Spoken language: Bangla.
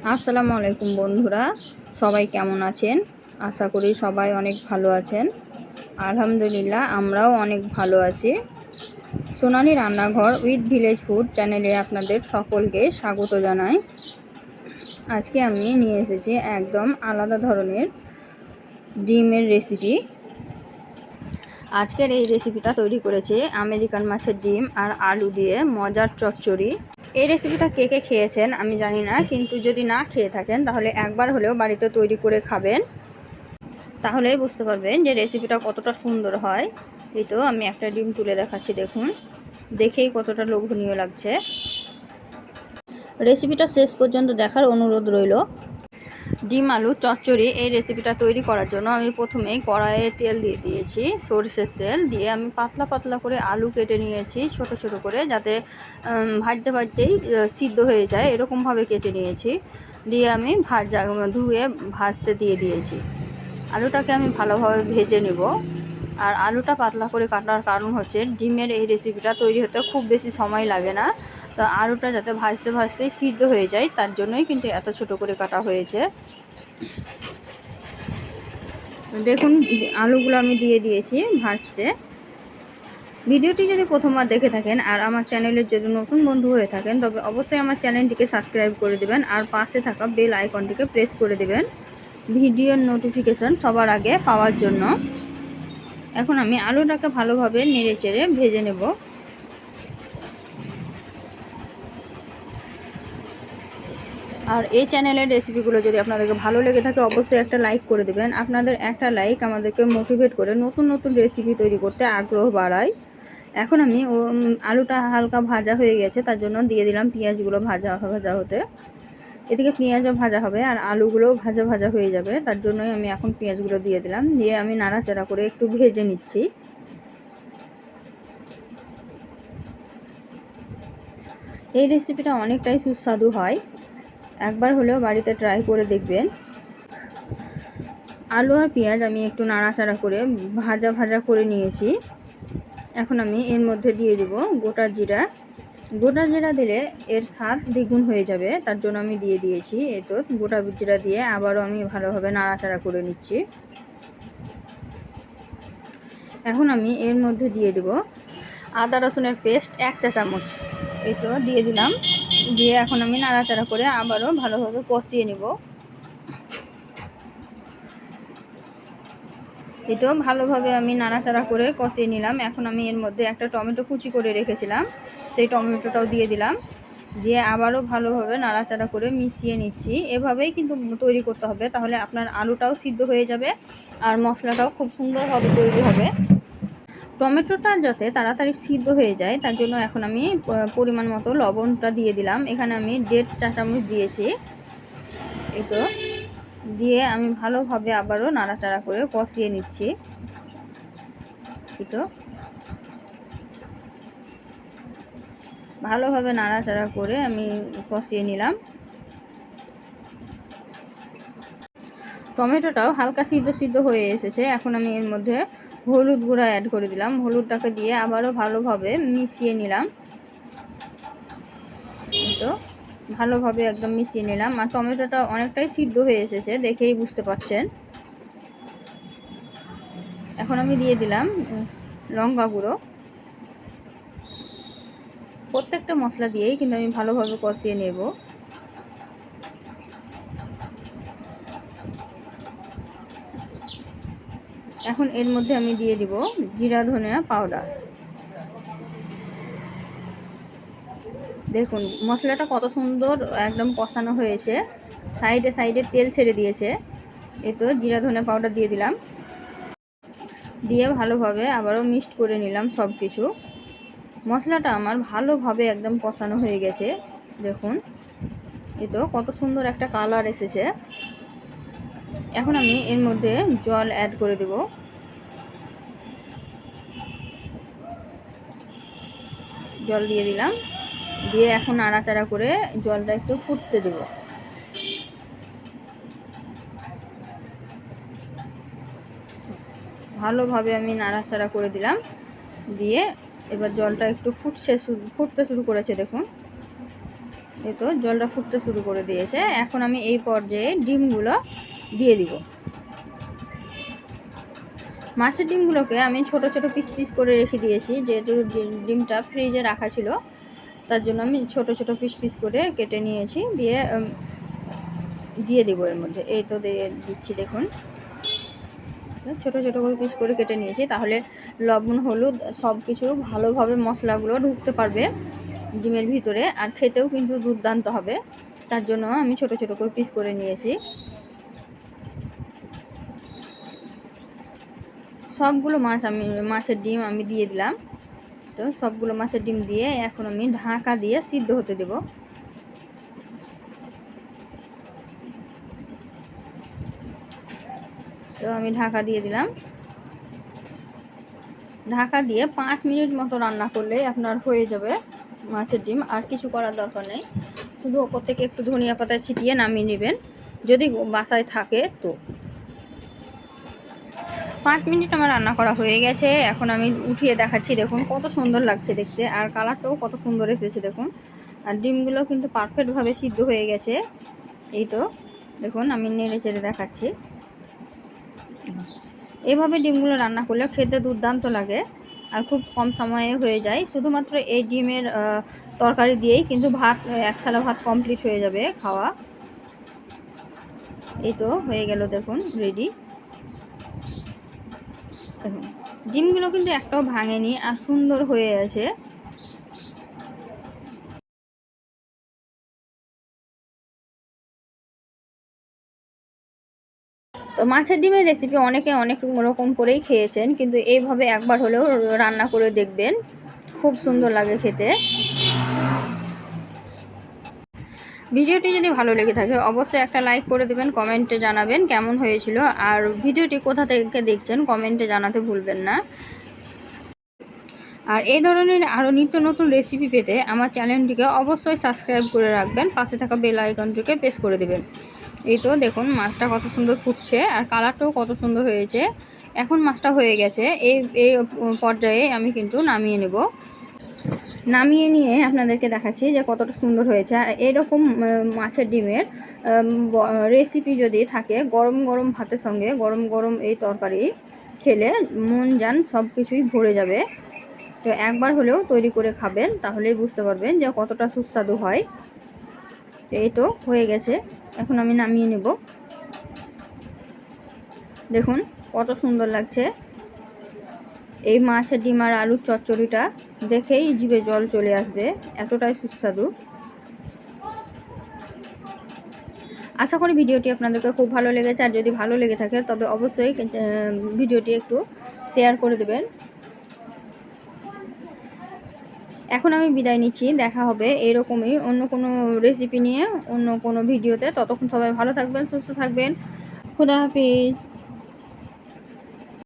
আসসালামু আলাইকুম বন্ধুরা, সবাই কেমন আছেন? আশা করি সবাই অনেক ভালো আছেন। আলহামদুলিল্লাহ, আমরাও অনেক ভালো আছি। সোনালী রান্নাঘর উইথ ভিলেজ ফুড চ্যানেলে আপনাদের সকলকে স্বাগত জানাই। আজকে আমি নিয়ে এসেছি একদম আলাদা ধরনের ডিমের রেসিপি। আজকের এই রেসিপিটা তৈরি করেছি আমেরিকান মাছের ডিম আর আলু দিয়ে মজার চচ্চড়ি। এই রেসিপিটা কে কে খেয়েছেন আমি জানি না, কিন্তু যদি না খেয়ে থাকেন তাহলে একবার হলেও বাড়িতে তৈরি করে খাবেন, তাহলেই বুঝতে পারবেন যে রেসিপিটা কতটা সুন্দর হয়। এই তো আমি একটা ডিম তুলে দেখাচ্ছি, দেখুন, দেখেই কতটা লোভনীয় লাগছে। রেসিপিটা শেষ পর্যন্ত দেখার অনুরোধ রইল। ডিম আলু চচ্চড়ি এই রেসিপিটা তৈরি করার জন্য আমি প্রথমেই কড়াইয়ে তেল দিয়ে দিয়েছি, সরষের তেল দিয়ে আমি পাতলা পাতলা করে আলু কেটে নিয়েছি ছোট ছোট করে, যাতে ভাজতে ভাজতেই সিদ্ধ হয়ে যায়, এরকমভাবে কেটে নিয়েছি। দিয়ে আমি ধুয়ে ভাজতে দিয়ে দিয়েছি। আলুটাকে আমি ভালোভাবে ভেজে নেব। আর আলুটা পাতলা করে কাটার কারণ হচ্ছে ডিমের এই রেসিপিটা তৈরি হতে খুব বেশি সময় লাগে না, তো আলুটা যাতে ভাজতে ভাজতেই সিদ্ধ হয়ে যায় তার জন্যই কিন্তু এত ছোট করে কাটা হয়েছে। দেখুন, আলুগুলো আমি দিয়ে দিয়েছি ভাজতে। ভিডিওটি যদি প্রথমবার দেখে থাকেন আর আমার চ্যানেলের যদি নতুন বন্ধু হয়ে থাকেন তবে অবশ্যই আমার চ্যানেলটিকে সাবস্ক্রাইব করে দেবেন আর পাশে থাকা বেল আইকনটিকে প্রেস করে দেবেন ভিডিওর নোটিফিকেশন সবার আগে পাওয়ার জন্য। এখন আমি আলুটাকে ভালোভাবে নেড়ে চেড়ে ভেজে নেব। আর এই চ্যানেলের রেসিপিগুলো যদি আপনাদেরকে ভালো লেগে থাকে অবশ্যই একটা লাইক করে দেবেন। আপনাদের একটা লাইক আমাদেরকে মোটিভেট করে নতুন নতুন রেসিপি তৈরি করতে আগ্রহ বাড়ায়। এখন আমি আলুটা হালকা ভাজা হয়ে গেছে, তার জন্য দিয়ে দিলাম পেঁয়াজগুলো ভাজা ভাজা হতে। এদিকে পেঁয়াজও ভাজা হবে আর আলুগুলোও ভাজা ভাজা হয়ে যাবে, তার জন্যই আমি এখন পেঁয়াজগুলো দিয়ে দিলাম। দিয়ে আমি নাড়াচাড়া করে একটু ভেজে নিচ্ছি। এই রেসিপিটা অনেকটাই সুস্বাদু হয়, একবার হলেও বাড়িতে ট্রাই করে দেখবেন। আলু আর পেঁয়াজ আমি একটু নাড়াচাড়া করে ভাজা ভাজা করে নিয়েছি। এখন আমি এর মধ্যে দিয়ে দেব গোটা জিরা। গোটা জিরা দিলে এর স্বাদ দ্বিগুণ হয়ে যাবে, তার জন্য আমি দিয়ে দিয়েছি। এই তো গোটা জিরা দিয়ে আবারও আমি ভালোভাবে নাড়াচাড়া করে নিচ্ছি। এখন আমি এর মধ্যে দিয়ে দেব আদা রসুনের পেস্ট 1 চা চামচ। এই তো দিয়ে দিলাম। দিয়ে এখন আমি নাড়াচাড়া করে আবারও ভালোভাবে কষিয়ে নেব। এই তো ভালোভাবে আমি নাড়াচাড়া করে কষিয়ে নিলাম। এখন আমি এর মধ্যে একটা টমেটো কুচি করে রেখেছিলাম, সেই টমেটোটাও দিয়ে দিলাম। দিয়ে আবারও ভালোভাবে নাড়াচাড়া করে মিশিয়ে নিচ্ছি। এভাবেই কিন্তু তৈরি করতে হবে, তাহলে আপনার আলুটাও সিদ্ধ হয়ে যাবে আর মশলাটাও খুব সুন্দরভাবে তৈরি হবে। টমেটোটা যাতে তাড়াতাড়ি সিদ্ধ হয়ে যায় তার জন্য এখন আমি পরিমাণ মতো লবণটা দিয়ে দিলাম। এখানে আমি 1.5 চা চামচ দিয়েছি। এই তো দিয়ে আমি ভালোভাবে আবারও নাড়াচাড়া করে কষিয়ে নিচ্ছি। এই তো ভালোভাবে নাড়াচাড়া করে আমি কষিয়ে নিলাম। টমেটোটাও হালকা সিদ্ধ সিদ্ধ হয়ে এসেছে। এখন আমি এর মধ্যে হলুদ গুঁড়া অ্যাড করে দিলাম। হলুদটাকে দিয়ে আবারও ভালোভাবে মিশিয়ে নিলাম। তো ভালোভাবে একদম মিশিয়ে নিলাম। আর টমেটোটা অনেকটাই সিদ্ধ হয়ে এসেছে, দেখেই বুঝতে পারছেন। এখন আমি দিয়ে দিলাম লঙ্কা গুঁড়ো। প্রত্যেকটা মশলা দিয়েই কিন্তু আমি ভালোভাবে কষিয়ে নেব। এখন এর মধ্যে আমি দিয়ে দিব জিরা ধনিয়া পাউডার। দেখুন মশলাটা কত সুন্দর একদম কষানো হয়েছে, সাইডে সাইডে তেল ছেড়ে দিয়েছে। এই তো জিরা ধনিয়া পাউডার দিয়ে দিলাম। দিয়ে ভালোভাবে আবারও মিক্সড করে নিলাম সব কিছু। মশলাটা আমার ভালোভাবে একদম কষানো হয়ে গেছে। দেখুন এই তো কত সুন্দর একটা কালার এসেছে। এখন আমি এর মধ্যে জল অ্যাড করে দেব। জল দিয়ে দিলাম। দিয়ে এখন নাড়াচাড়া করে জলটা একটু ফুটতে দেব। ভালোভাবে আমি নাড়াচাড়া করে দিলাম। দিয়ে এবার জলটা একটু ফুটতে শুরু করেছে, দেখুন। এই তো জলটা ফুটতে শুরু করে দিয়েছে। এখন আমি এই পর্যায়ে ডিমগুলো দিয়ে দিব। মাছের ডিমগুলোকে আমি ছোট ছোট পিস পিস করে রেখে দিয়েছি, যেহেতু ডিমটা ফ্রিজে রাখা ছিল, তার জন্য আমি ছোট ছোট পিস পিস করে কেটে নিয়েছি। দিয়ে দিব এর মধ্যে। এই তো দিয়ে দিচ্ছি, দেখুন ছোট ছোট করে পিস করে কেটে নিয়েছি, তাহলে লবণ হলুদ সব কিছু ভালোভাবে মশলাগুলো ঢুকতে পারবে ডিমের ভিতরে, আর খেতেও কিন্তু দুর্দান্ত হবে। তার জন্য আমি ছোট ছোট করে পিস করে নিয়েছি। সবগুলো মাছের ডিম আমি দিয়ে দিলাম। তো সবগুলো মাছের ডিম দিয়ে এখন আমি ঢাকা দিয়ে সিদ্ধ হতে দেব। তো আমি ঢাকা দিয়ে দিলাম। ঢাকা দিয়ে 5 মিনিট মতো রান্না করলেই আপনার হয়ে যাবে মাছের ডিম। আর কিছু করার দরকার নেই, শুধু ওপর থেকে একটু ধনিয়া পাতা ছিটিয়ে নামিয়ে নেবেন, যদি বাসায় থাকে তো। 5 মিনিট আমার রান্না করা হয়ে গেছে। এখন আমি উঠিয়ে দেখাচ্ছি, দেখুন কত সুন্দর লাগছে দেখতে, আর কালারটাও কত সুন্দর এসেছে দেখুন। আর ডিমগুলো কিন্তু পারফেক্টভাবে সিদ্ধ হয়ে গেছে। এই তো দেখুন, আমি নেড়ে চেড়ে দেখাচ্ছি। এইভাবে ডিমগুলো রান্না করলে খেতে দুর্দান্ত লাগে, আর খুব কম সময়ে হয়ে যায়। শুধুমাত্র এই ডিমের তরকারি দিয়েই কিন্তু এক থালা ভাত কমপ্লিট হয়ে যাবে খাওয়া। এই তো হয়ে গেল, দেখুন রেডি। দেখুন ডিমগুলো কিন্তু একটাও ভাঙেনি, আর সুন্দর হয়ে আছে। তো মাছের ডিমের রেসিপি অনেকে অনেক রকম করেই খেয়েছেন, কিন্তু এইভাবে একবার হলেও রান্না করে দেখবেন, খুব সুন্দর লাগে খেতে। ভিডিওটি যদি ভালো লেগে থাকে অবশ্যই একটা লাইক করে দেবেন, কমেন্টে জানাবেন কেমন হয়েছিল, আর ভিডিওটি কোথা থেকে দেখছেন কমেন্টে জানাতে ভুলবেন না। আর এই ধরনের আরও নিত্য নতুন রেসিপি পেতে আমার চ্যানেলটিকে অবশ্যই সাবস্ক্রাইব করে রাখবেন, পাশে থাকা বেল আইকনটিকে প্রেস করে দেবেন। এই তো দেখুন মাছটা কত সুন্দর ফুটছে, আর কালারটাও কত সুন্দর হয়েছে। এখন মাছটা হয়ে গেছে, এই পর্যায়ে আমি কিন্তু নামিয়ে নেব। নামিয়ে নিয়ে আপনাদেরকে দেখাচ্ছি যে কতটা সুন্দর হয়েছে। আর এরকম মাছের ডিমের রেসিপি যদি থাকে গরম গরম ভাতের সঙ্গে, গরম গরম এই তরকারি খেলে মন জান সব কিছুই ভরে যাবে। তো একবার হলেও তৈরি করে খাবেন, তাহলেই বুঝতে পারবেন যে কতটা সুস্বাদু হয়। এই তো হয়ে গেছে, এখন আমি নামিয়ে নেব। দেখুন কত সুন্দর লাগছে। এই মাছের ডিম আর আলুর চচ্চড়িটা দেখেই জিভে জল চলে আসবে, এতটাই সুস্বাদু। আশা করি ভিডিওটি আপনাদেরকে খুব ভালো লেগেছে, আর যদি ভালো লেগে থাকে তবে অবশ্যই ভিডিওটি একটু শেয়ার করে দেবেন। এখন আমি বিদায় নিচ্ছি, দেখা হবে এরকমই অন্য কোনো রেসিপি নিয়ে অন্য কোনো ভিডিওতে। ততক্ষণ সবাই ভালো থাকবেন, সুস্থ থাকবেন। খুদা হাফিজ।